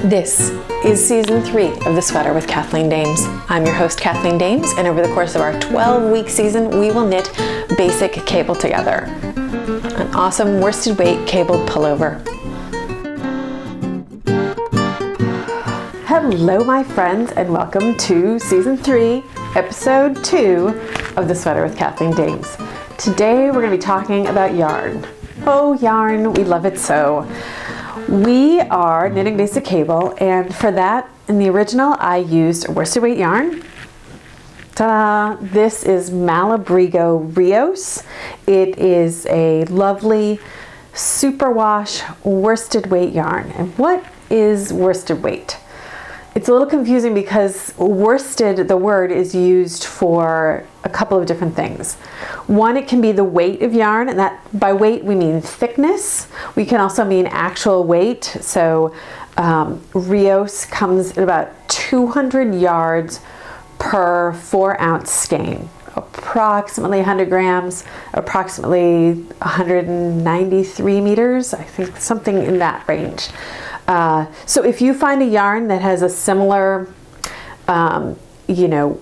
This is season 3 of The Sweater with Kathleen Dames. I'm your host, Kathleen Dames, and over the course of our 12-week season, we will knit basic cable together. An awesome worsted weight cabled pullover. Hello, my friends, and welcome to season 3, episode 2 of The Sweater with Kathleen Dames. Today, we're going to be talking about yarn. Oh, yarn, we love it so. We are knitting basic cable, and for that, in the original, I used worsted weight yarn. Ta-da! This is Malabrigo Rios. It is a lovely superwash worsted weight yarn. And what is worsted weight? It's a little confusing because worsted, the word, is used for a couple of different things. One, it can be the weight of yarn, and that by weight we mean thickness. We can also mean actual weight. So Rios comes at about 200 yards per 4-ounce skein. Approximately 100 grams, approximately 193 meters, I think something in that range. So if you find a yarn that has a similar,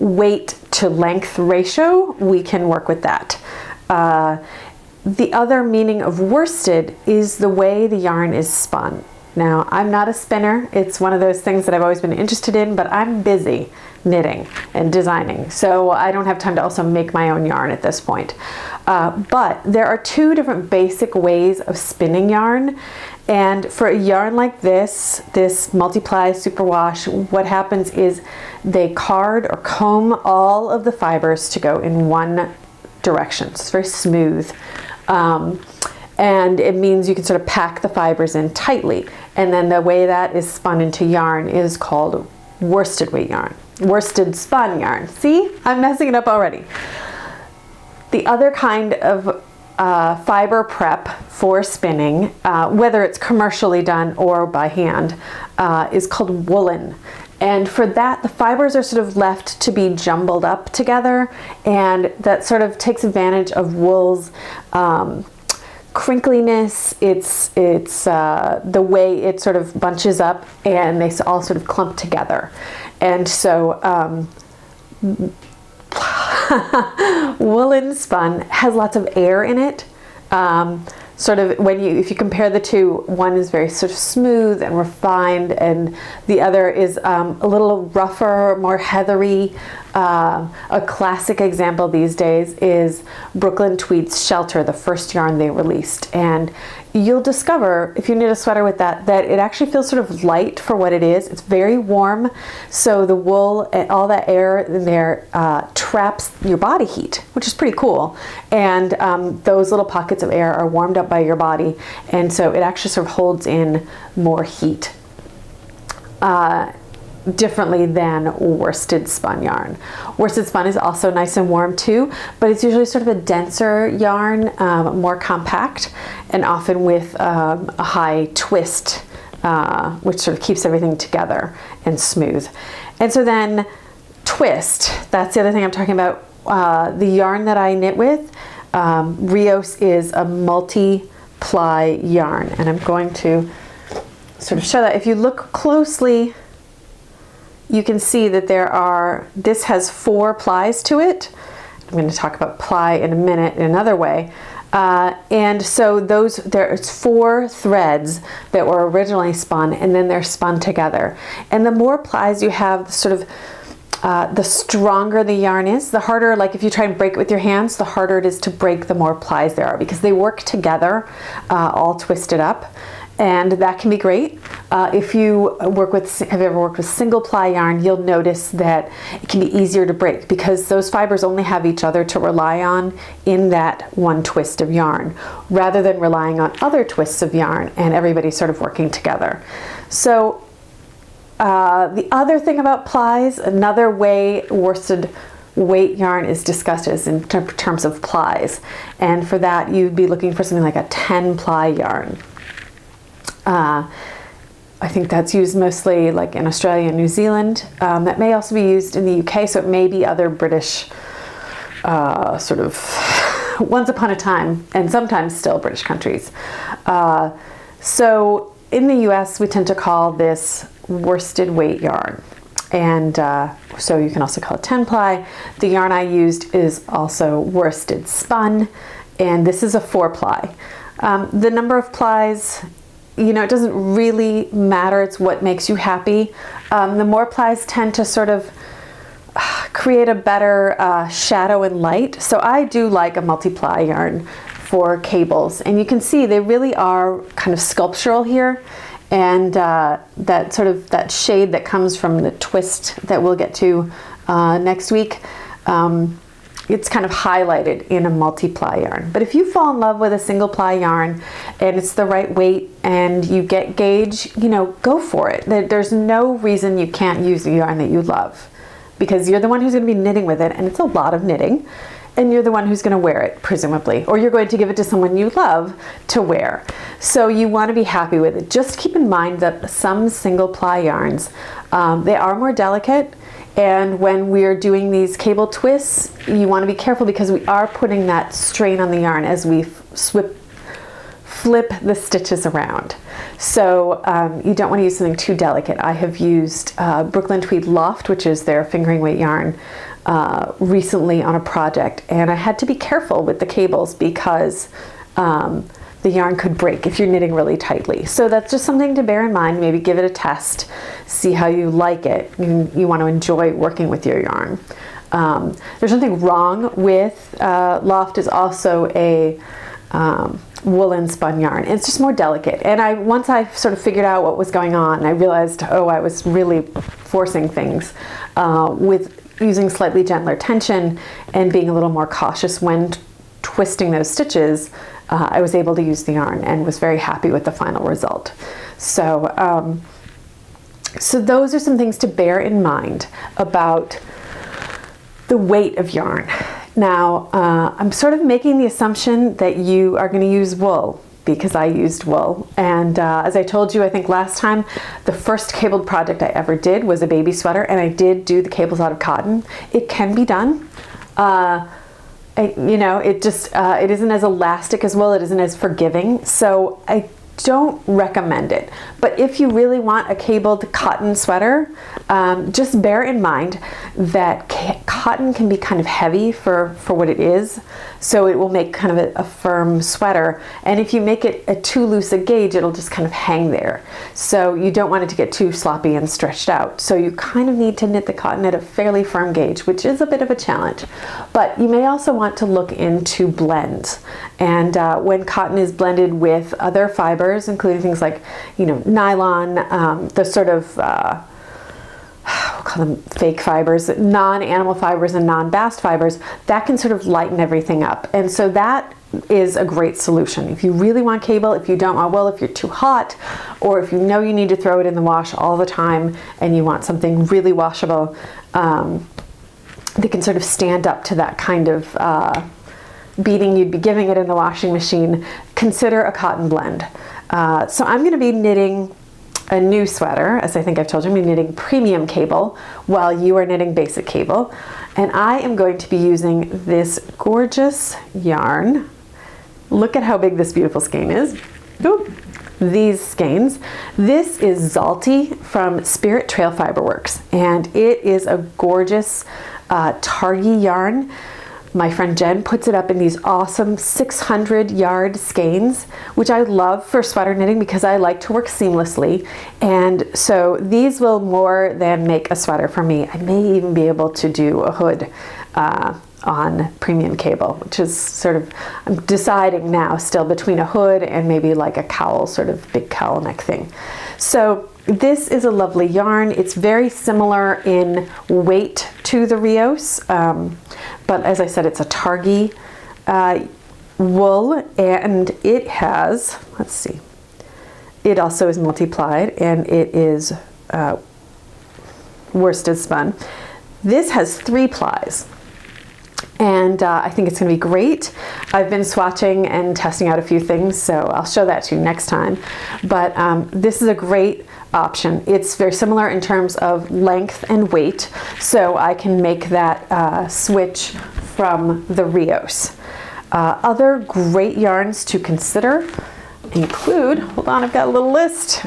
weight to length ratio, we can work with that. The other meaning of worsted is the way the yarn is spun. Now, I'm not a spinner. It's one of those things that I've always been interested in, but I'm busy knitting and designing, so I don't have time to also make my own yarn at this point. But there are two different basic ways of spinning yarn, and for a yarn like this multiply superwash, what happens is they card or comb all of the fibers to go in one direction. So it's very smooth. And it means you can sort of pack the fibers in tightly. And then the way that is spun into yarn is called worsted weight yarn. Worsted spun yarn. See, I'm messing it up already. The other kind of fiber prep for spinning, whether it's commercially done or by hand, is called woolen. And for that, the fibers are sort of left to be jumbled up together, and that sort of takes advantage of wool's crinkliness. It's the way it sort of bunches up, and they all sort of clump together. And so woolen spun has lots of air in it. Sort of if you compare the two, one is very sort of smooth and refined, and the other is a little rougher, more heathery. A classic example these days is Brooklyn Tweed's Shelter, the first yarn they released. And you'll discover, if you knit a sweater with that it actually feels sort of light for what it is. It's very warm, so the wool and all that air in there traps your body heat, which is pretty cool. And those little pockets of air are warmed up by your body, and so it actually sort of holds in more heat. Differently than worsted spun yarn. Worsted spun is also nice and warm too, but it's usually sort of a denser yarn, more compact, and often with a high twist, which sort of keeps everything together and smooth. And so then twist, that's the other thing I'm talking about. The yarn that I knit with, Rios, is a multi-ply yarn, and I'm going to sort of show that. If you look closely, you can see that this has 4 plies to it. I'm going to talk about ply in a minute in another way. And so there's 4 threads that were originally spun, and then they're spun together. And the more plies you have, the stronger the yarn is, the harder, like if you try and break it with your hands, the harder it is to break, the more plies there are, because they work together, all twisted up. And that can be great. If you have ever worked with single ply yarn, you'll notice that it can be easier to break because those fibers only have each other to rely on in that one twist of yarn, rather than relying on other twists of yarn and everybody sort of working together. So the other thing about plies, another way worsted weight yarn is discussed is in terms of plies. And for that, you'd be looking for something like a 10-ply yarn. I think that's used mostly like in Australia and New Zealand. That may also be used in the UK, so it may be other British sort of once upon a time, and sometimes still British countries. So in the US, we tend to call this worsted weight yarn. And so you can also call it 10 ply. The yarn I used is also worsted spun, and this is a 4 ply. The number of plies, you know, it doesn't really matter. It's what makes you happy. The more plies tend to sort of create a better shadow and light. So I do like a multi-ply yarn for cables, and you can see they really are kind of sculptural here, and that sort of that shade that comes from the twist that we'll get to next week, it's kind of highlighted in a multi-ply yarn. But if you fall in love with a single ply yarn and it's the right weight and you get gauge, you know, go for it. There's no reason you can't use a yarn that you love, because you're the one who's going to be knitting with it, and it's a lot of knitting, and you're the one who's going to wear it, presumably, or you're going to give it to someone you love to wear. So you want to be happy with it. Just keep in mind that some single ply yarns, they are more delicate, and when we're doing these cable twists, you want to be careful because we are putting that strain on the yarn as we flip the stitches around. So you don't want to use something too delicate. I have used Brooklyn Tweed Loft, which is their fingering weight yarn, recently on a project, and I had to be careful with the cables because the yarn could break if you're knitting really tightly. So that's just something to bear in mind. Maybe give it a test, see how you like it. You want to enjoy working with your yarn. There's nothing wrong with Loft is also a woolen spun yarn. It's just more delicate. And once I sort of figured out what was going on, I realized, oh, I was really forcing things with using slightly gentler tension and being a little more cautious when twisting those stitches. I was able to use the yarn and was very happy with the final result. So, so those are some things to bear in mind about the weight of yarn. Now, I'm sort of making the assumption that you are going to use wool, because I used wool. And as I told you, I think last time, the first cabled project I ever did was a baby sweater, and I did do the cables out of cotton. It can be done. You know, it just, it isn't as elastic as wool, it isn't as forgiving, so I don't recommend it. But if you really want a cabled cotton sweater, just bear in mind that cotton can be kind of heavy for what it is, so it will make kind of a firm sweater, and if you make it too loose a gauge, it'll just kind of hang there. So you don't want it to get too sloppy and stretched out. So you kind of need to knit the cotton at a fairly firm gauge, which is a bit of a challenge. But you may also want to look into blends. And when cotton is blended with other fibers, including things like, you know, nylon, the sort of, we'll call them fake fibers, non-animal fibers and non-bast fibers, that can sort of lighten everything up. And so that is a great solution. If you really want cable, if you don't want wool, if you're too hot, or if you know you need to throw it in the wash all the time and you want something really washable, they can sort of stand up to that kind of beating you'd be giving it in the washing machine. Consider a cotton blend. So I'm going to be knitting a new sweater, as I think I've told you. I'm going to be knitting premium cable while you are knitting basic cable. And I am going to be using this gorgeous yarn. Look at how big this beautiful skein is. Ooh, these skeins. This is Zalti from Spirit Trail Fiber Works, and it is a gorgeous targy yarn. My friend Jen puts it up in these awesome 600 yard skeins, which I love for sweater knitting because I like to work seamlessly. And so these will more than make a sweater for me. I may even be able to do a hood on premium cable, which is sort of, I'm deciding now still between a hood and maybe like a cowl, sort of big cowl neck thing. So this is a lovely yarn. It's very similar in weight to the Rios, but as I said, it's a targy wool, and it has, let's see, it also is multiplied, and it is worsted spun. This has 3 plies. And I think it's going to be great. I've been swatching and testing out a few things, so I'll show that to you next time. But this is a great option. It's very similar in terms of length and weight, so I can make that switch from the Rios. Other great yarns to consider include, hold on, I've got a little list.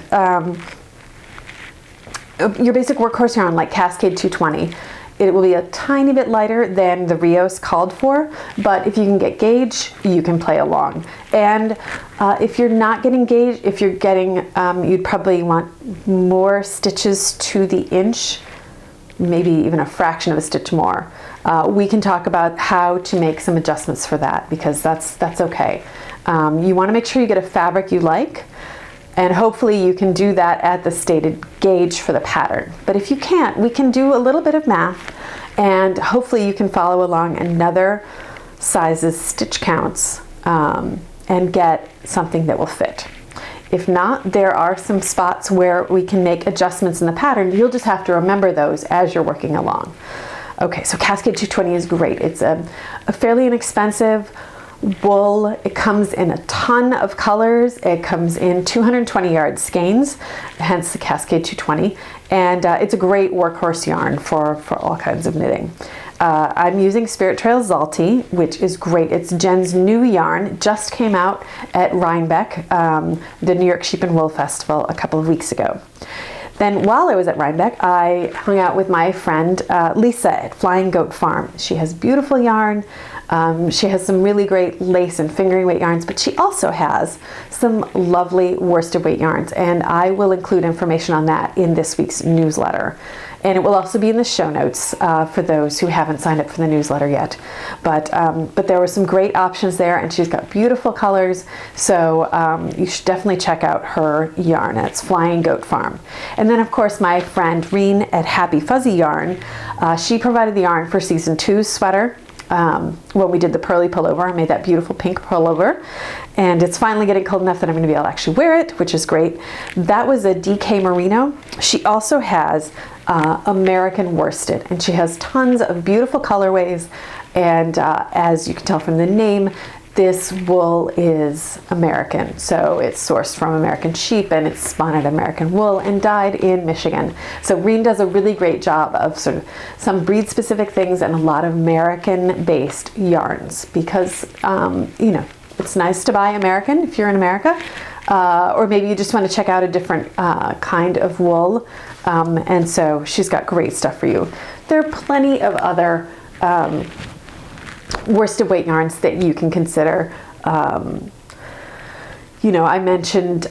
Your basic workhorse yarn like Cascade 220. It will be a tiny bit lighter than the Rios called for, but if you can get gauge, you can play along. And if you're not getting gauge, if you're getting, you'd probably want more stitches to the inch, maybe even a fraction of a stitch more. We can talk about how to make some adjustments for that, because that's okay. You want to make sure you get a fabric you like, and hopefully you can do that at the stated gauge for the pattern. But if you can't, we can do a little bit of math, and hopefully you can follow along another size's stitch counts and get something that will fit. If not, there are some spots where we can make adjustments in the pattern. You'll just have to remember those as you're working along. Okay, so Cascade 220 is great. It's a fairly inexpensive wool. It comes in a ton of colors. It comes in 220 yard skeins, hence the Cascade 220. And it's a great workhorse yarn for all kinds of knitting. I'm using Spirit Trail Zalti, which is great. It's Jen's new yarn, just came out at Rhinebeck, the New York Sheep and Wool Festival a couple of weeks ago. Then while I was at Rhinebeck, I hung out with my friend Lisa at Flying Goat Farm. She has beautiful yarn. She has some really great lace and fingering weight yarns, but she also has some lovely worsted weight yarns, and I will include information on that in this week's newsletter. And it will also be in the show notes for those who haven't signed up for the newsletter yet. But there were some great options there, and she's got beautiful colors, so you should definitely check out her yarn. It's Flying Goat Farm. And then, of course, my friend Reen at Happy Fuzzy Yarn, she provided the yarn for Season 2's sweater. When we did the pearly pullover, I made that beautiful pink pullover, and it's finally getting cold enough that I'm going to be able to actually wear it, which is great. That was a DK Merino. She also has American worsted, and she has tons of beautiful colorways, and as you can tell from the name, this wool is American, so it's sourced from American sheep, and it's spun at American wool and dyed in Michigan. So Reen does a really great job of sort of some breed-specific things and a lot of American-based yarns, because you know, it's nice to buy American if you're in America, or maybe you just want to check out a different kind of wool, and so she's got great stuff for you. There are plenty of other worsted weight yarns that you can consider. You know, I mentioned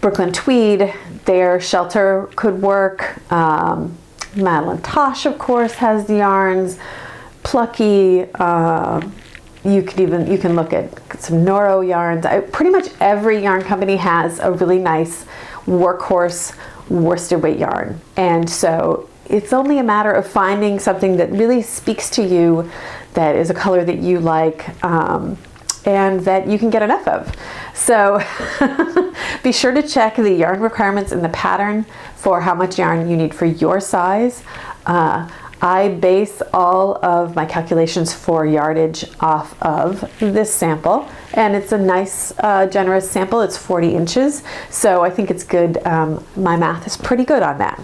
Brooklyn Tweed. Their shelter could work. Madeline Tosh, of course, has the yarns. Plucky. You can look at some Noro yarns. Pretty much every yarn company has a really nice workhorse worsted weight yarn, and so it's only a matter of finding something that really speaks to you, that is a color that you like, and that you can get enough of. So be sure to check the yarn requirements in the pattern for how much yarn you need for your size. I base all of my calculations for yardage off of this sample, and it's a nice generous sample. It's 40 inches, so I think it's good. My math is pretty good on that.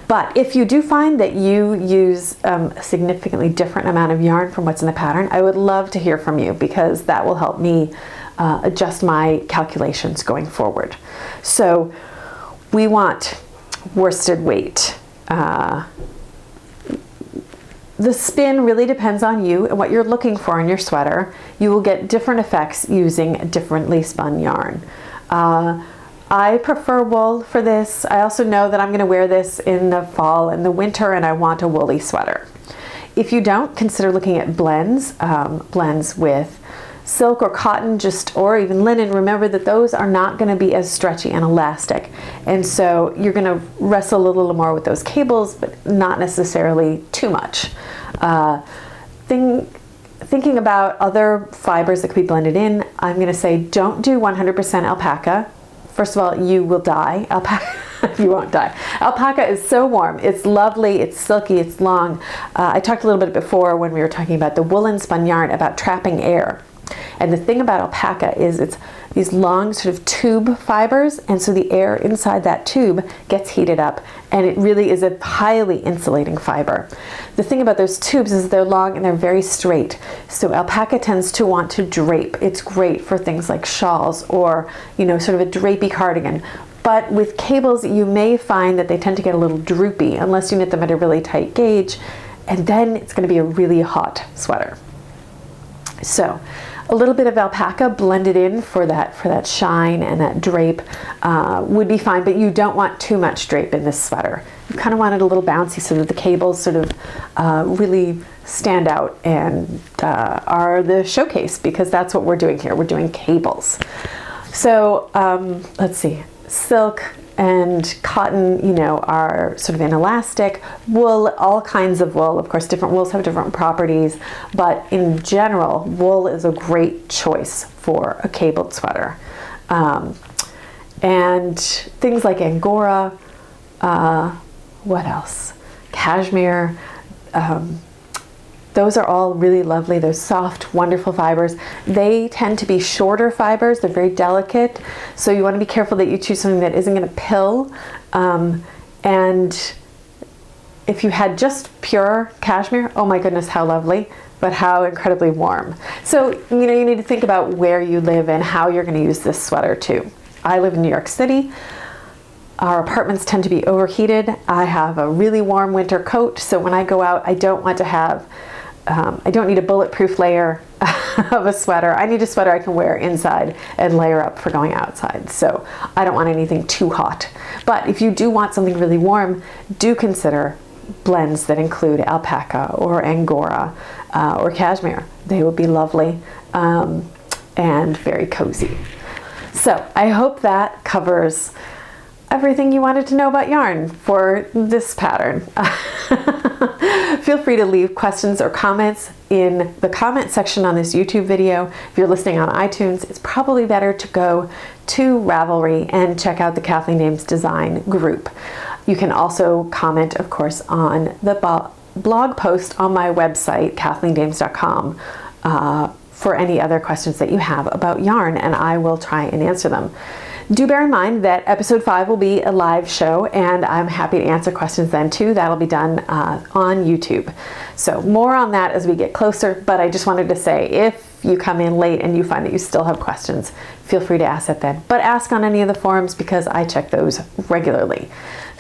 But if you do find that you use a significantly different amount of yarn from what's in the pattern, I would love to hear from you, because that will help me adjust my calculations going forward. So we want worsted weight. The spin really depends on you and what you're looking for in your sweater. You will get different effects using differently spun yarn. I prefer wool for this. I also know that I'm going to wear this in the fall and the winter, and I want a woolly sweater. If you don't, consider looking at blends, blends with silk or cotton, or even linen. Remember that those are not going to be as stretchy and elastic, and so you're going to wrestle a little more with those cables, but not necessarily too much. Thinking about other fibers that could be blended in, I'm going to say don't do 100% alpaca. First of all, you will die. Alpaca, you won't die. Alpaca is so warm. It's lovely, it's silky, it's long. I talked a little bit before when we were talking about the woolen spun yarn about trapping air. And the thing about alpaca is it's these long sort of tube fibers, and so the air inside that tube gets heated up, and it really is a highly insulating fiber. The thing about those tubes is they're long and they're very straight, so alpaca tends to want to drape. It's great for things like shawls or, you know, sort of a drapey cardigan. But with cables, you may find that they tend to get a little droopy unless you knit them at a really tight gauge, and then it's going to be a really hot sweater. So a little bit of alpaca blended in for that shine and that drape would be fine, but you don't want too much drape in this sweater. You kind of want it a little bouncy so that the cables sort of really stand out and are the showcase, because that's what we're doing here. We're doing cables. So let's see. Silk and cotton, you know, are sort of inelastic. Wool, all kinds of wool. Of course, different wools have different properties, but in general, wool is a great choice for a cabled sweater. And things like Angora, what else? Cashmere, those are all really lovely. Those soft, wonderful fibers. They tend to be shorter fibers. They're very delicate. So you want to be careful that you choose something that isn't going to pill. And if you had just pure cashmere, oh my goodness, how lovely, but how incredibly warm. So, you know, you need to think about where you live and how you're going to use this sweater too. I live in New York City. Our apartments tend to be overheated. I have a really warm winter coat, so when I go out, I don't want to have I don't need a bulletproof layer of a sweater. I need a sweater I can wear inside and layer up for going outside. So I don't want anything too hot. But if you do want something really warm, do consider blends that include alpaca or Angora or cashmere. They would be lovely and very cozy. So I hope that covers everything you wanted to know about yarn for this pattern. Feel free to leave questions or comments in the comment section on this YouTube video. If you're listening on iTunes, it's probably better to go to Ravelry and check out the Kathleen Dames Design group. You can also comment, of course, on the blog post on my website, kathleendames.com, for any other questions that you have about yarn, and I will try and answer them. Do bear in mind that episode 5 will be a live show, and I'm happy to answer questions then too. That'll be done on YouTube. So more on that as we get closer, but I just wanted to say, if you come in late and you find that you still have questions, feel free to ask that then. But ask on any of the forums, because I check those regularly.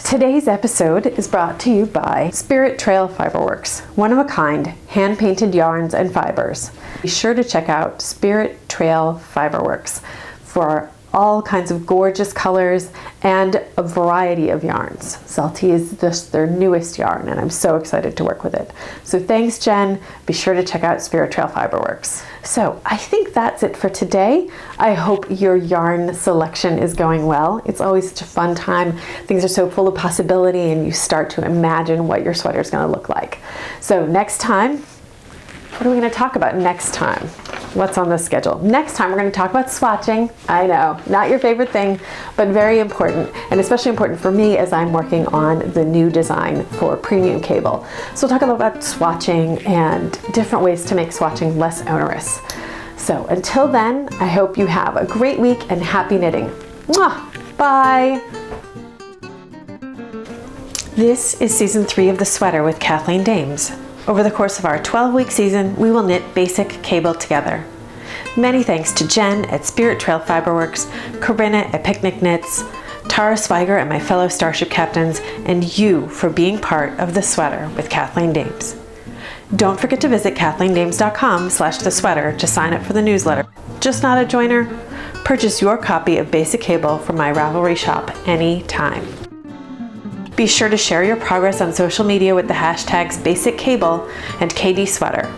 Today's episode is brought to you by Spirit Trail Fiberworks, one-of-a-kind hand-painted yarns and fibers. Be sure to check out Spirit Trail Fiberworks for all kinds of gorgeous colors and a variety of yarns. Salty is their newest yarn, and I'm so excited to work with it. So thanks, Jen. Be sure to check out Spirit Trail Fiberworks. So I think that's it for today. I hope your yarn selection is going well. It's always such a fun time. Things are so full of possibility, and you start to imagine what your sweater is going to look like. So next time, what are we going to talk about next time? What's on the schedule? Next time we're going to talk about swatching. I know, not your favorite thing, but very important, and especially important for me as I'm working on the new design for premium cable. So we'll talk about swatching and different ways to make swatching less onerous. So until then, I hope you have a great week and happy knitting. Mwah! Bye! This is season 3 of The Sweater with Kathleen Dames. Over the course of our 12-week season, we will knit basic cable together. Many thanks to Jen at Spirit Trail Fiberworks, Corinna at Picnic Knits, Tara Sweiger and my fellow Starship Captains, and you for being part of The Sweater with Kathleen Dames. Don't forget to visit kathleendames.com/thesweater to sign up for the newsletter. Just not a joiner? Purchase your copy of Basic Cable from my Ravelry shop anytime. Be sure to share your progress on social media with the hashtags BasicCable and KDSweater.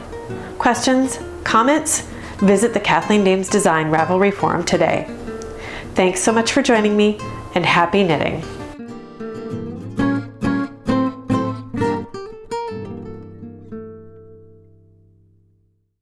Questions? Comments? Visit the Kathleen Dames Design Ravelry forum today. Thanks so much for joining me, and happy knitting!